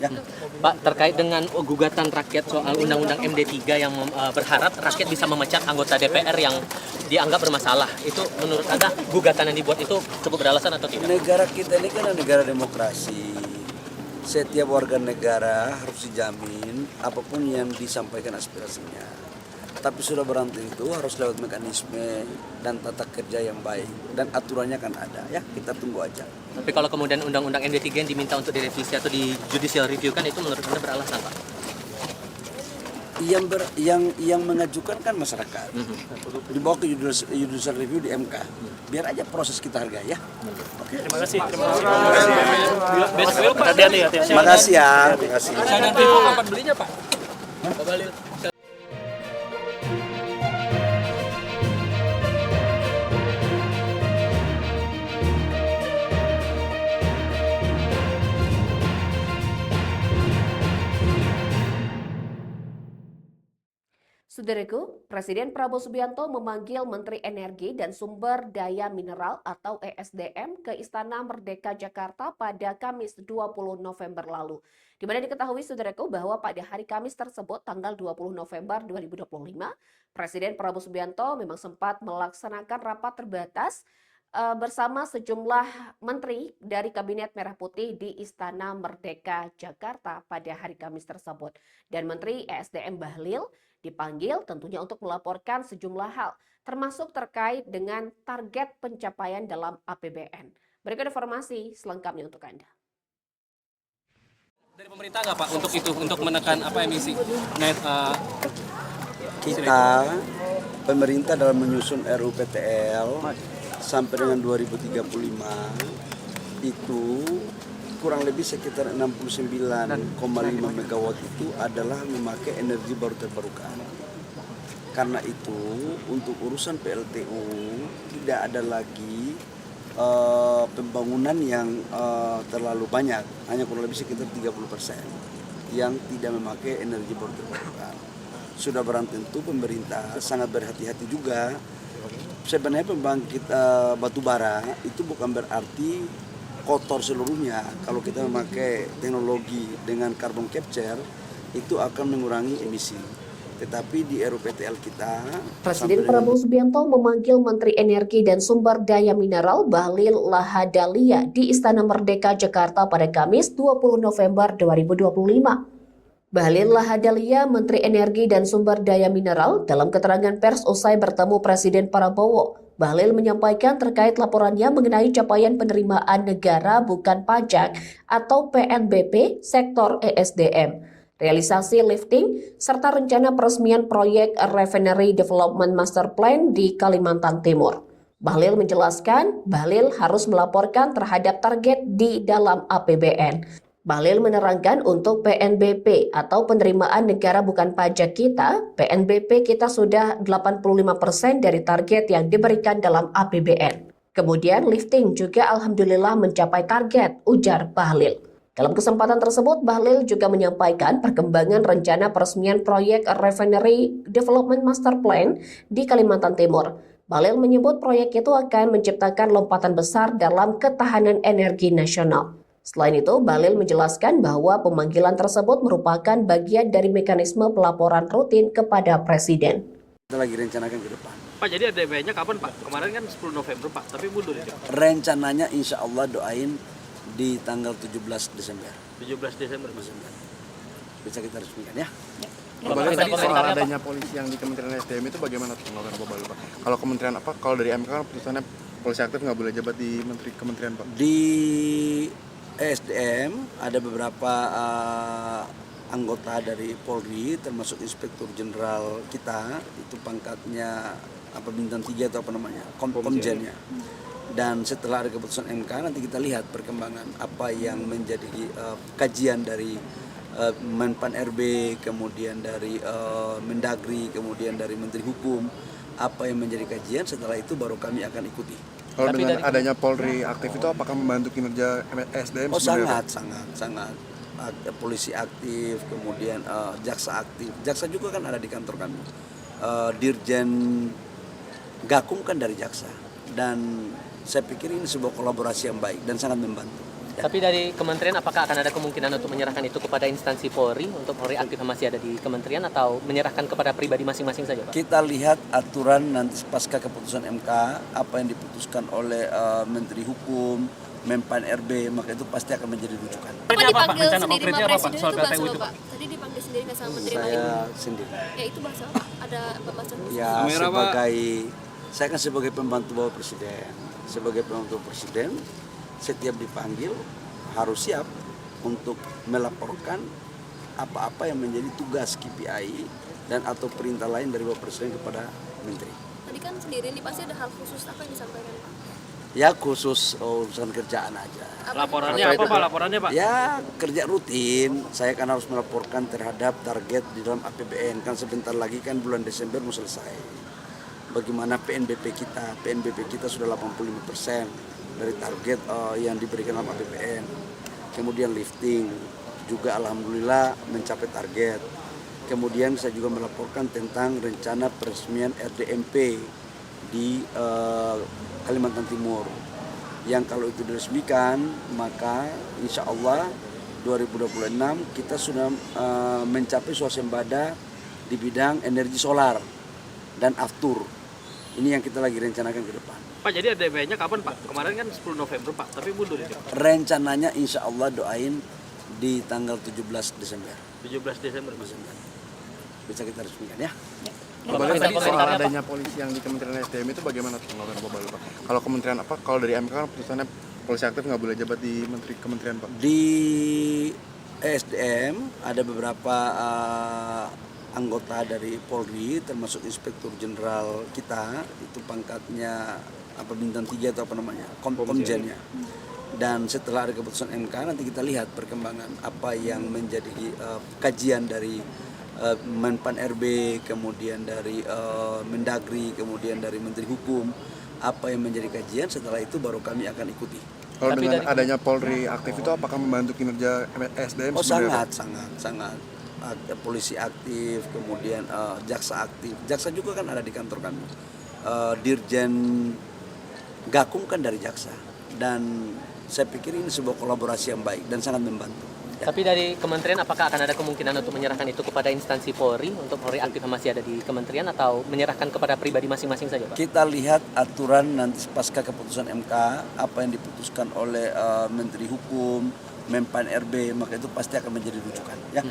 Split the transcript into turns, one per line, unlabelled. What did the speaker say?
Ya.
Pak, terkait dengan gugatan rakyat soal Undang-Undang MD3 yang berharap rakyat bisa memecat anggota DPR yang dianggap bermasalah, itu menurut Anda gugatan yang dibuat itu cukup beralasan atau tidak?
Negara kita ini kan negara demokrasi. Setiap warga negara harus dijamin apapun yang disampaikan aspirasinya. Tapi sudah berhenti itu harus lewat mekanisme dan tata kerja yang baik. Dan aturannya kan ada, ya kita tunggu aja.
Tapi kalau kemudian Undang-Undang MD3 yang diminta untuk direvisi atau di judicial review kan itu menurut Anda beralasan, Pak?
Yang mengajukan kan masyarakat. Dibawa ke judicial review di MK. Biar aja proses kita hargai ya.
Oke. Terima kasih. Besok Pak.
Terima kasih ya. Terima kasih.
Saya dan Vivo kapan belinya, Pak? Pak Balil.
Saudaraku, Presiden Prabowo Subianto memanggil Menteri Energi dan Sumber Daya Mineral atau ESDM ke Istana Merdeka Jakarta pada Kamis 20 November lalu. Di mana diketahui saudaraku bahwa pada hari Kamis tersebut tanggal 20 November 2025, Presiden Prabowo Subianto memang sempat melaksanakan rapat terbatas bersama sejumlah menteri dari Kabinet Merah Putih di Istana Merdeka Jakarta pada hari Kamis tersebut. Dan Menteri ESDM Bahlil dipanggil tentunya untuk melaporkan sejumlah hal, termasuk terkait dengan target pencapaian dalam APBN. Berikut informasi selengkapnya untuk Anda.
Dari pemerintah nggak Pak untuk itu, untuk menekan emisi net?
Kita pemerintah dalam menyusun RUU PTL sampai dengan 2035 itu kurang lebih sekitar 69,5 megawatt itu adalah memakai energi baru terbarukan. Karena itu untuk urusan PLTU tidak ada lagi pembangunan yang terlalu banyak, hanya kurang lebih sekitar 30% yang tidak memakai energi baru terbarukan. Sudah barang tentu pemerintah sangat berhati-hati juga. Sebenarnya pembangkit batu bara itu bukan berarti kotor seluruhnya. Kalau kita memakai teknologi dengan carbon capture itu akan mengurangi emisi. Tetapi di RUU PTL kita,
Presiden Prabowo Subianto memanggil Menteri Energi dan Sumber Daya Mineral Bahlil Lahadalia di Istana Merdeka Jakarta pada Kamis 20 November 2025. Bahlil Lahadalia, Menteri Energi dan Sumber Daya Mineral, dalam keterangan pers usai bertemu Presiden Prabowo, Bahlil menyampaikan terkait laporannya mengenai capaian penerimaan negara bukan pajak atau PNBP sektor ESDM, realisasi lifting, serta rencana peresmian proyek Refinery Development Master Plan di Kalimantan Timur. Bahlil menjelaskan, Bahlil harus melaporkan terhadap target di dalam APBN. Bahlil menerangkan untuk PNBP atau penerimaan negara bukan pajak kita, PNBP kita sudah 85% dari target yang diberikan dalam APBN. Kemudian lifting juga alhamdulillah mencapai target, ujar Bahlil. Dalam kesempatan tersebut, Bahlil juga menyampaikan perkembangan rencana peresmian proyek Refinery Development Master Plan di Kalimantan Timur. Bahlil menyebut proyek itu akan menciptakan lompatan besar dalam ketahanan energi nasional. Selain itu, Bahlil menjelaskan bahwa pemanggilan tersebut merupakan bagian dari mekanisme pelaporan rutin kepada Presiden.
kita lagi rencanakan ke depan.
Pak, jadi ADB-nya kapan Pak? Kemarin kan 10 November Pak, tapi mundur itu.
Rencananya insya Allah doain di tanggal 17 Desember.
17 Desember.
Bisa kita resmikan ya.
Bapak tadi soal adanya polisi yang di Kementerian SDM itu bagaimana tanggapan Bapak Bapak? Kalau kementerian apa? Kalau dari MK kan putusannya polisi aktif nggak boleh jabat di kementerian Pak.
Di ESDM ada beberapa anggota dari Polri termasuk Inspektur Jenderal kita itu pangkatnya bintang 3 atau komjennya. Dan setelah ada keputusan MK nanti kita lihat perkembangan apa yang menjadi kajian dari Menpan RB, kemudian dari Mendagri, kemudian dari Menteri Hukum, apa yang menjadi kajian, setelah itu baru kami akan ikuti.
Kalau dengan adanya Polri aktif itu apakah membantu kinerja SDM?
Oh sangat. Polisi aktif, kemudian jaksa aktif. Jaksa juga kan ada di kantor kami. Dirjen Gakum kan dari jaksa. Dan saya pikir ini sebuah kolaborasi yang baik dan sangat membantu.
Tapi dari kementerian apakah akan ada kemungkinan untuk menyerahkan itu kepada instansi Polri untuk Polri aktif masih ada di kementerian atau menyerahkan kepada pribadi masing-masing saja, Pak?
Kita lihat aturan nanti pasca keputusan MK apa yang diputuskan oleh Menteri Hukum, Menpan RB, maka itu pasti akan menjadi rujukan.
Pak dipanggil sendiri sama presiden itu bahasa apa, Pak? Tadi dipanggil sendiri nggak sama menteri lain?
Saya sendiri.
Ya itu bahasa apa? Ada pembahasan khusus?
Ya saya kan sebagai pembantu Bapak Presiden. Sebagai pembantu Presiden, setiap dipanggil harus siap untuk melaporkan apa-apa yang menjadi tugas KPI dan atau perintah lain dari Bapak Presiden kepada Menteri.
Tadi kan sendiri ini pasti ada hal khusus apa yang disampaikan, Pak?
Ya khusus urusan kerjaan aja.
Laporannya apa Pak? Laporannya Pak?
Ya kerja rutin, saya kan harus melaporkan terhadap target di dalam APBN. Kan sebentar lagi kan bulan Desember mau selesai. Bagaimana PNBP kita sudah 85% dari target yang diberikan dalam APBN. Kemudian lifting juga alhamdulillah mencapai target. Kemudian saya juga melaporkan tentang rencana peresmian RDMP di Kalimantan Timur. Yang kalau itu diresmikan maka insya Allah 2026 kita sudah mencapai swasembada di bidang energi solar dan aftur. Ini yang kita lagi rencanakan ke depan.
Pak, jadi ADP-nya kapan Pak? Kemarin kan 10 November Pak, tapi mundur itu.
Rencananya insya Allah doain di tanggal 17 Desember.
17 Desember Pak.
Bisa kita resmikan ya.
Bapak,
Kita
tadi soal
komentarnya, Pak.
adanya polisi yang di Kementerian SDM itu bagaimana tanggapan Bapak Lupa? Kalau kementerian apa? Kalau dari MK kan putusannya polisi aktif nggak boleh jabat di kementerian Pak.
Di SDM ada beberapa anggota dari Polri termasuk Inspektur Jenderal kita itu pangkatnya apa bintang 3 atau apa namanya komjennya. Dan setelah ada keputusan MK nanti kita lihat perkembangan apa yang menjadi kajian dari Menpan RB, kemudian dari Mendagri, kemudian dari Menteri Hukum, apa yang menjadi kajian. Setelah itu baru kami akan ikuti.
Kalau
Tapi
dengan
dari-
adanya Polri aktif itu apakah membantu kinerja SDM?
Oh
sebenarnya,
sangat. Ada polisi aktif, kemudian jaksa aktif. Jaksa juga kan ada di kantor kami. Dirjen Gakum kan dari jaksa. Dan saya pikir ini sebuah kolaborasi yang baik dan sangat membantu.
Tapi dari kementerian apakah akan ada kemungkinan untuk menyerahkan itu kepada instansi Polri untuk Polri aktif masih ada di kementerian atau menyerahkan kepada pribadi masing-masing saja, Pak?
Kita lihat aturan nanti pasca keputusan MK apa yang diputuskan oleh Menteri Hukum, Menpan RB, maka itu pasti akan menjadi rujukan. Ya.